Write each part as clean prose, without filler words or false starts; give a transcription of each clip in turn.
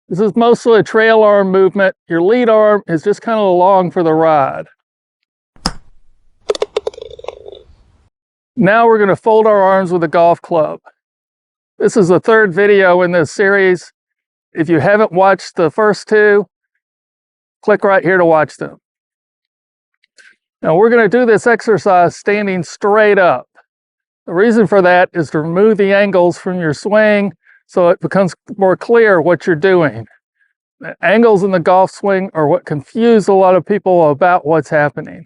This is mostly a trail arm movement. Your lead arm is just kind of along for the ride. Now we're going to fold our arms with a golf club. This is the third video in this series. If you haven't watched the first two, click right here to watch them. Now we're going to do this exercise standing straight up. The reason for that is to remove the angles from your swing so it becomes more clear what you're doing. The angles in the golf swing are what confuse a lot of people about what's happening.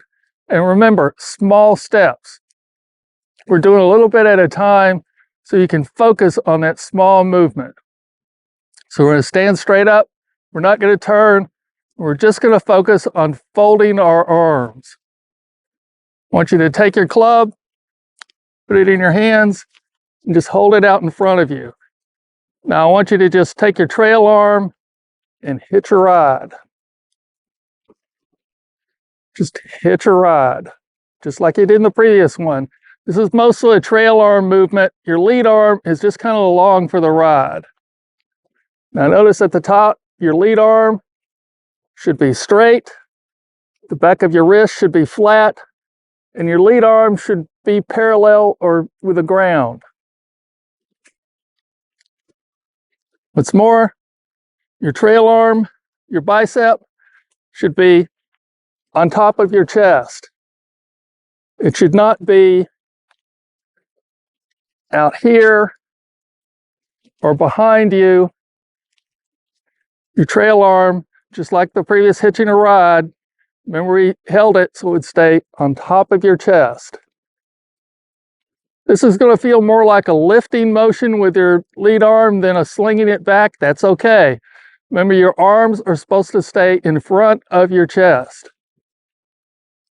And remember, small steps. We're doing a little bit at a time so you can focus on that small movement. So we're going to stand straight up. We're not going to turn. We're just going to focus on folding our arms. I want you to take your club, put it in your hands, and just hold it out in front of you. Now I want you to just take your trail arm and hitch a ride. Just hitch a ride, just like you did in the previous one. This is mostly a trail arm movement. Your lead arm is just kind of along for the ride. Now notice at the top, your lead arm should be straight. The back of your wrist should be flat. And your lead arm should be parallel or with the ground. What's more, your trail arm, your bicep, should be on top of your chest. It should not be out here or behind you. Your trail arm, just like the previous hitching a ride, remember we held it so it would stay on top of your chest. This is going to feel more like a lifting motion with your lead arm than a slinging it back. That's okay. Remember, your arms are supposed to stay in front of your chest.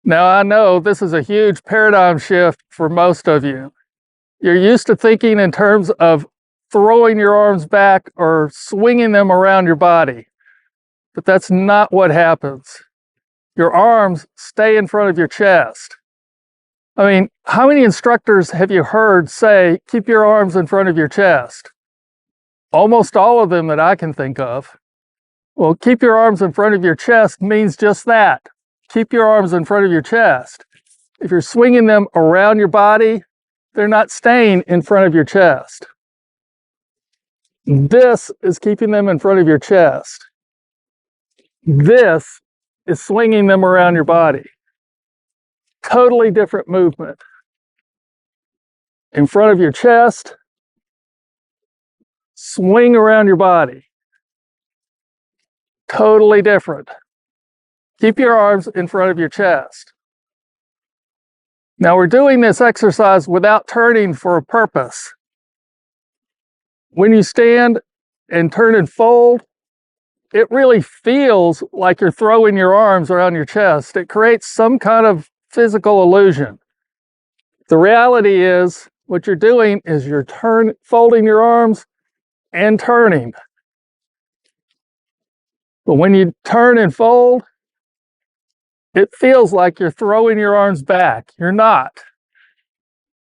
Now, I know this is a huge paradigm shift for most of you. You're used to thinking in terms of throwing your arms back or swinging them around your body. But that's not what happens. Your arms stay in front of your chest. I mean, how many instructors have you heard say, keep your arms in front of your chest? Almost all of them that I can think of. Well, keep your arms in front of your chest means just that. Keep your arms in front of your chest. If you're swinging them around your body, they're not staying in front of your chest. This is keeping them in front of your chest. This is swinging them around your body. Totally different movement. In front of your chest, swing around your body. Totally different. Keep your arms in front of your chest. Now we're doing this exercise without turning for a purpose. When you stand and turn and fold, it really feels like you're throwing your arms around your chest. It creates some kind of physical illusion. The reality is, what you're doing is you're folding your arms and turning. But when you turn and fold, it feels like you're throwing your arms back. You're not.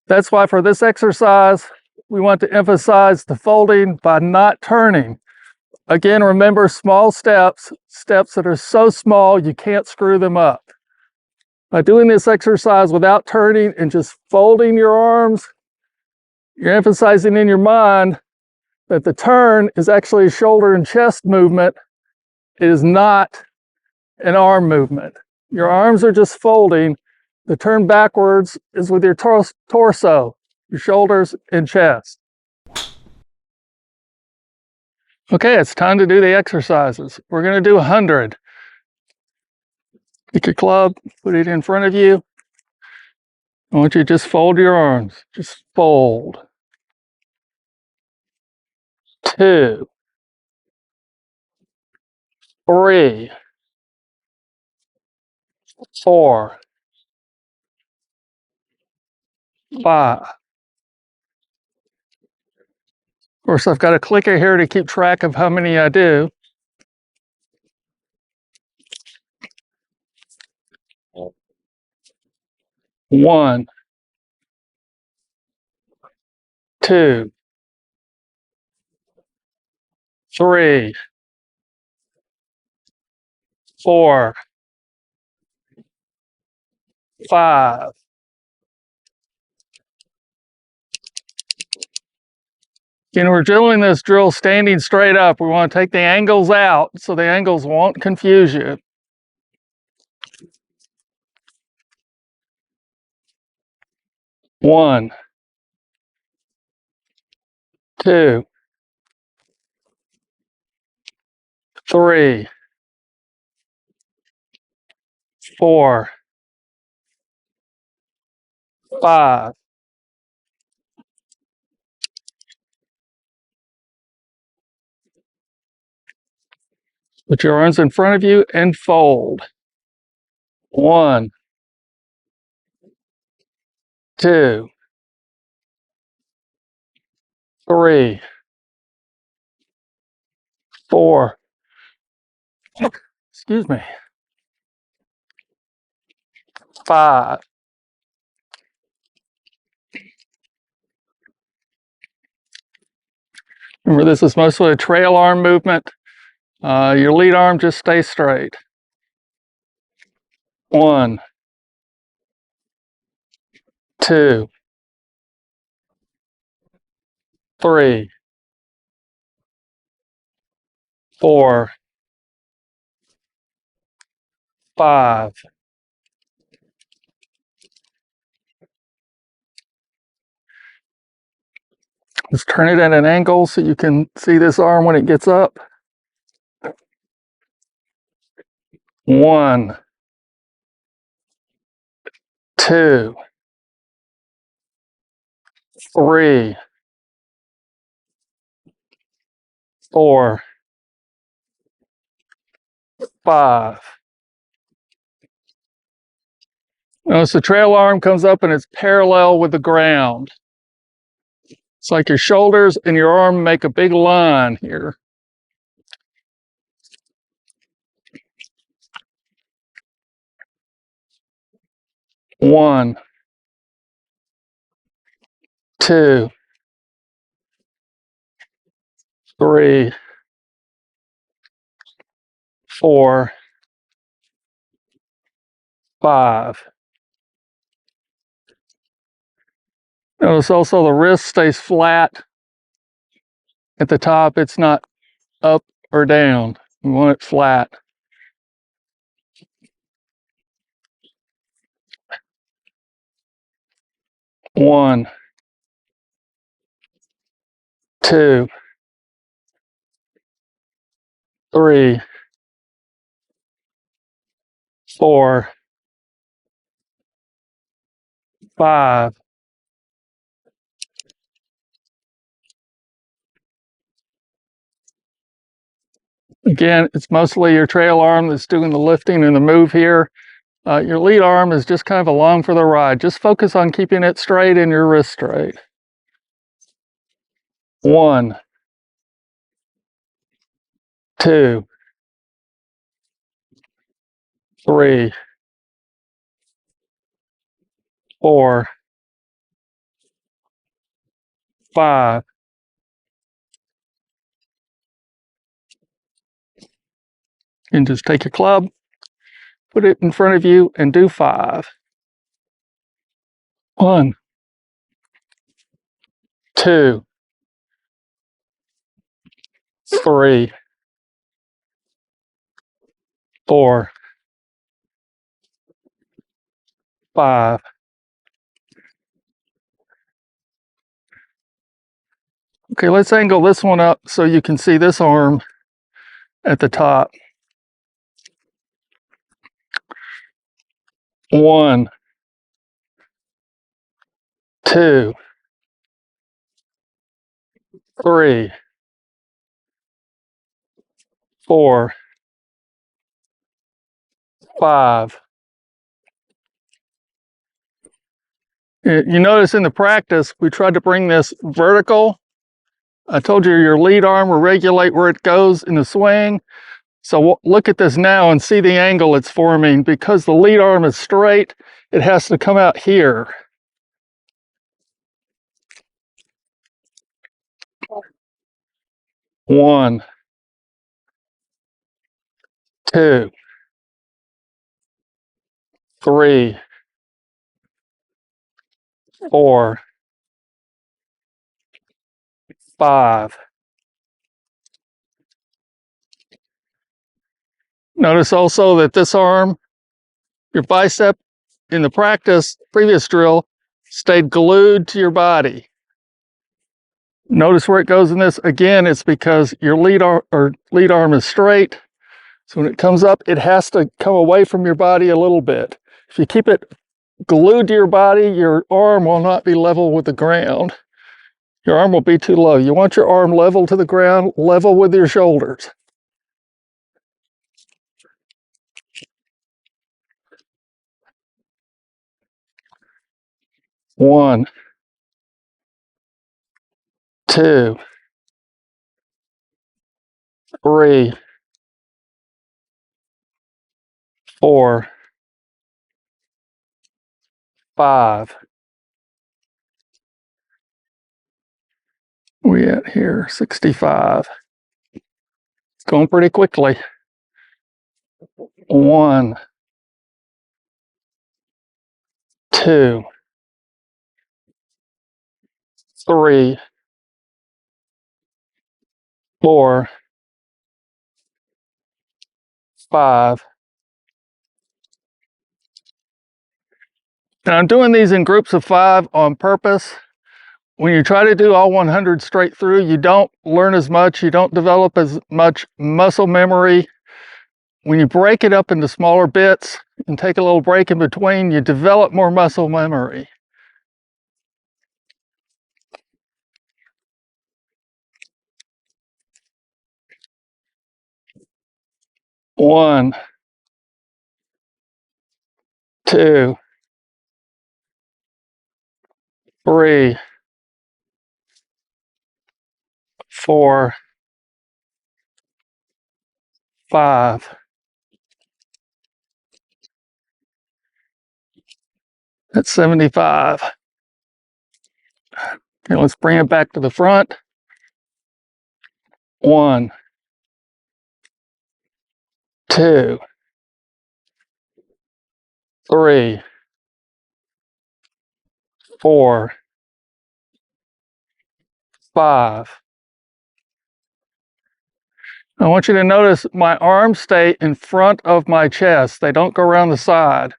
That's why for this exercise, we want to emphasize the folding by not turning. Again, remember small steps, steps that are so small you can't screw them up. By doing this exercise without turning and just folding your arms, you're emphasizing in your mind that the turn is actually a shoulder and chest movement. It is not an arm movement. Your arms are just folding. The turn backwards is with your torso, your shoulders and chest. Okay, it's time to do the exercises. We're going to do 100. Take your club, put it in front of you. I want you to just fold your arms. Just fold. 2, 3, 4, 5. Of course, I've got a clicker here to keep track of how many I do. 1, 2, 3, 4, 5. And we're drilling this drill standing straight up. We want to take the angles out so the angles won't confuse you. 1, 2, 3, 4, 5. Put your arms in front of you and fold. 1, 2, 3, 4. Excuse me. 5. Remember, this is mostly a trail arm movement. Your lead arm just stays straight. 1, 2, 3, 4, 5. Let's turn it at an angle so you can see this arm when it gets up. 1, 2, 3, 4, 5. Notice the trail arm comes up and it's parallel with the ground. It's like your shoulders and your arm make a big line here. 1, 2, 3, 4, 5. Notice also the wrist stays flat at the top. It's not up or down. We want it flat. 1, 2, 3, 4, 5. Again, it's mostly your trail arm that's doing the lifting and the move here. Your lead arm is just kind of along for the ride. Just focus on keeping it straight and your wrist straight. 1, 2, 3, 4, 5. And just take your club, put it in front of you, and do 5. 1, 2, 3, 4, 5. Okay, let's angle this one up so you can see this arm at the top. 1, 2, 3, 4, 5. You notice in the practice, we tried to bring this vertical. I told you your lead arm will regulate where it goes in the swing. So look at this now and see the angle it's forming. Because the lead arm is straight, it has to come out here. 1, 2, 3, 4, 5. Notice also that this arm, your bicep in the previous drill, stayed glued to your body. Notice where it goes in this. Again, it's because your lead arm is straight. So when it comes up, it has to come away from your body a little bit. If you keep it glued to your body, your arm will not be level with the ground. Your arm will be too low. You want your arm level to the ground, level with your shoulders. One, 2, 3, 4, 5. We at here? 65. It's going pretty quickly. 1, 2, 3, 4, 5. And I'm doing these in groups of 5 on purpose. When you try to do all 100 straight through, you don't learn as much, you don't develop as much muscle memory. When you break it up into smaller bits and take a little break in between, you develop more muscle memory. One, 2, 3, 4, 5. That's 75. Okay, let's bring it back to the front. 1, 2, 3, 4, 5. I want you to notice my arms stay in front of my chest. They don't go around the side.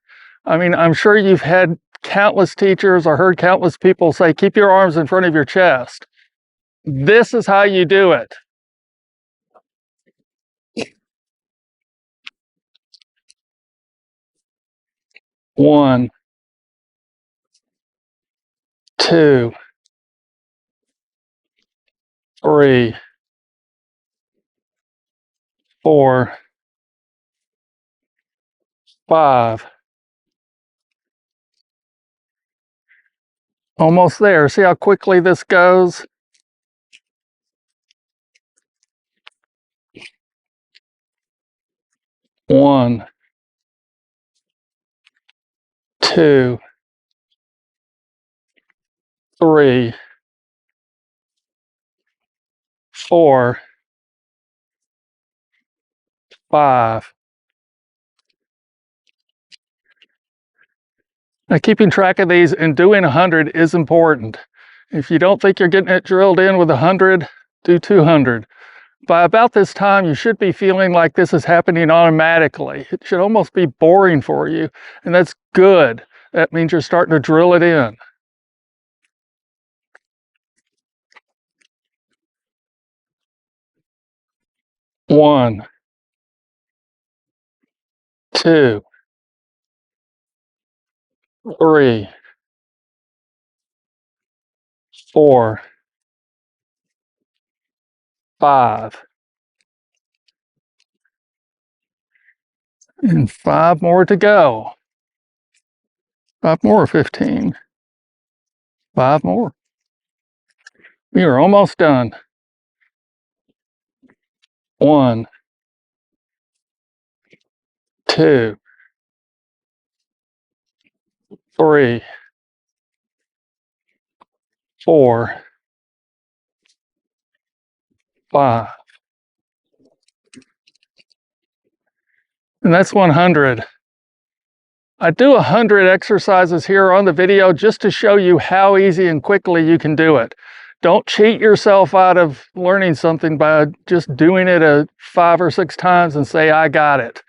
I mean, I'm sure you've had countless teachers or heard countless people say, keep your arms in front of your chest. This is how you do it. 1, 2, 3, 4, 5. Almost there. See how quickly this goes? 1, 2, 3, 4, 5. Now, keeping track of these and doing 100 is important. If you don't think you're getting it drilled in with 100, do 200. By about this time, you should be feeling like this is happening automatically. It should almost be boring for you, and that's good. That means you're starting to drill it in. 1, 2, 3, 4, 5. And 5 more to go. 5 more or 15? 5 more. We are almost done. 1, 2, 3, 4, 5. And that's 100. I do 100 exercises here on the video just to show you how easy and quickly you can do it. Don't cheat yourself out of learning something by just doing it 5 or 6 times and say, I got it.